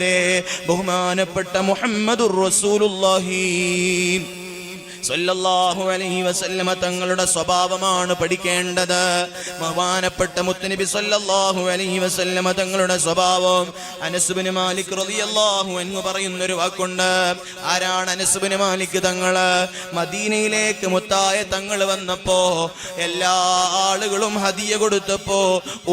ബഹുമാനപ്പെട്ട മുഹമ്മദുർ റസൂലുള്ളാഹി സല്ലല്ലാഹു അലൈഹി വസല്ലമ തങ്ങളുടെ സ്വഭാവമാണ് പഠിക്കേണ്ടത്. ബഹുമാനപ്പെട്ട മുത്തുനബി സല്ലല്ലാഹു അലൈഹി വസല്ലമ തങ്ങളുടെ സ്വഭാവം അനസ് ഇബ്നു മാലിക് റളിയല്ലാഹു അൻഹു പറയുന്ന ഒരു വാക്കുണ്ട്. ആരാണ് അനസ് ഇബ്നു മാലിക് തങ്ങൾ? മദീനയിലേക്ക് മുത്തായ തങ്ങൾ വന്നപ്പോ എല്ലാ ആളുകളും ഹദിയ കൊടുത്തപ്പോ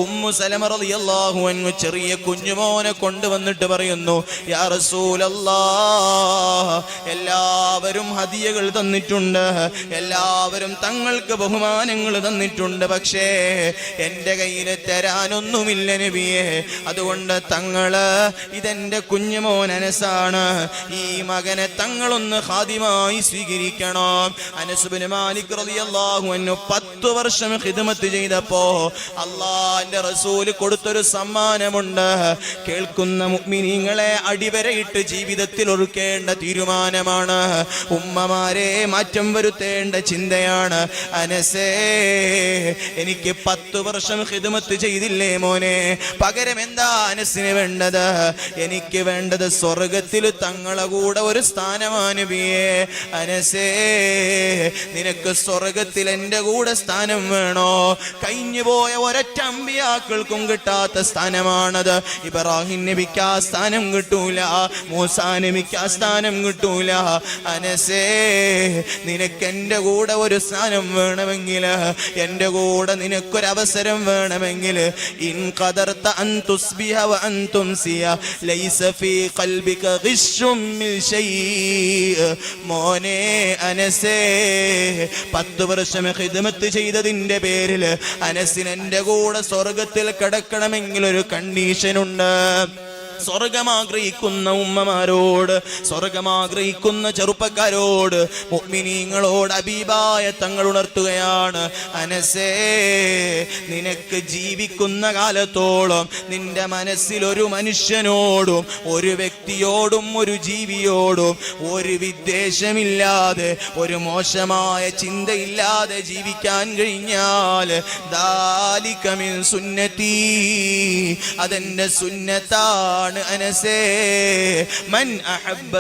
ഉമ്മു സലമ റളിയല്ലാഹു അൻഹു ചെറിയ കുഞ്ഞുമോനെ കൊണ്ടുവന്നിട്ട് പറയുന്നു, യാ റസൂലല്ലാഹ്, എല്ലാവരും ഹദിയകൾ തന്നിട്ടുണ്ട്, എല്ലാവരും തങ്ങൾക്ക് ബഹുമാനങ്ങൾ തന്നിട്ടുണ്ട്, പക്ഷേ എൻ്റെ കയ്യിൽ തരാനൊന്നുമില്ല നബിയെ. അതുകൊണ്ട് തങ്ങള് ഇതെന്റെ കുഞ്ഞുമോൻ അനസാണ്, ഈ മകനെ തങ്ങളൊന്ന് ഖാദിമായി സ്വീകരിക്കണം. അനസ് ഇബ്നു മാലിക് റളിയല്ലാഹു അൻഹു 10 വർഷം ഖിദ്മത്ത് ചെയ്തപ്പോ അല്ലാഹുവിന്റെ റസൂൽ കൊടുത്തൊരു സമ്മാനമുണ്ട്. കേൾക്കുന്ന മുഅ്മിനീങ്ങളെ അടിവരയിട്ട് ജീവിതത്തിൽ ഒരുക്കേണ്ട തീരുമാനമാണ്. ഉമ്മമാരെ മാറ്റം വരുത്തേണ്ട ചിന്തയാണ്. അനസേ, എനിക്ക് 10 വർഷം ഖിദ്മത്ത് ചെയ്തില്ലേ മോനെ, പകരം എന്താ അനസിന് വേണ്ടത്? എനിക്ക് വേണ്ടത് സ്വർഗത്തിൽ തങ്ങളെ കൂടെ ഒരു സ്ഥാനമാണ് നബിയേ. അനസേ, നിനക്ക് സ്വർഗത്തിൽ എൻ്റെ കൂടെ സ്ഥാനം വേണോ? കഴിഞ്ഞു പോയ ഒരൊറ്റ അമ്പിയാക്കൾക്കും കിട്ടാത്ത സ്ഥാനമാണത്. ഇബ്രാഹിം നബിക്ക് ആ സ്ഥാനം കിട്ടൂല, മൂസാ നബിക്ക് ആ സ്ഥാനം കിട്ടൂല. അനസേ, നിനക്ക് എൻ്റെ കൂടെ ഒരു സ്ഥാനം വേണമെങ്കിൽ, എൻ്റെ കൂടെ നിനക്കൊരവസരം വേണമെങ്കിൽ, ഇൻ ഖദർത അൻ തുസ്ബിഹ വ അൻ തുംസിയ ലൈസ ഫീ ഖൽബിക ഗിശ്ശും മിൻ ശൈഇ. മോനെ അനസേ, 10 വർഷം ഖിദ്മത്ത് ചെയ്തതിൻ്റെ പേരിൽ അനസിന് എൻ്റെ കൂടെ സ്വർഗത്തിൽ കിടക്കണമെങ്കിൽ ഒരു കണ്ടീഷനുണ്ട്. സ്വർഗമാഗ്രഹിക്കുന്ന ഉമ്മമാരോട്, സ്വർഗമാഗ്രഹിക്കുന്ന ചെറുപ്പക്കാരോട്, മുഅ്മിനീങ്ങളോട് ഹബീബായ തങ്ങൾ ഉണർത്തുകയാണ്, അനസേ, നിനക്ക് ജീവിക്കുന്ന കാലത്തോളം നിന്റെ മനസ്സിൽ ഒരു മനുഷ്യനോടും ഒരു വ്യക്തിയോടും ഒരു ജീവിയോടും ഒരു വിദ്വേഷമില്ലാതെ ഒരു മോശമായ ചിന്തയില്ലാതെ ജീവിക്കാൻ കഴിഞ്ഞാൽ ദാലിക മിൻ സുന്നതി, അതെന്റെ സുന്നത്താണ്. അനസേ, മൻ അഹബ്ബ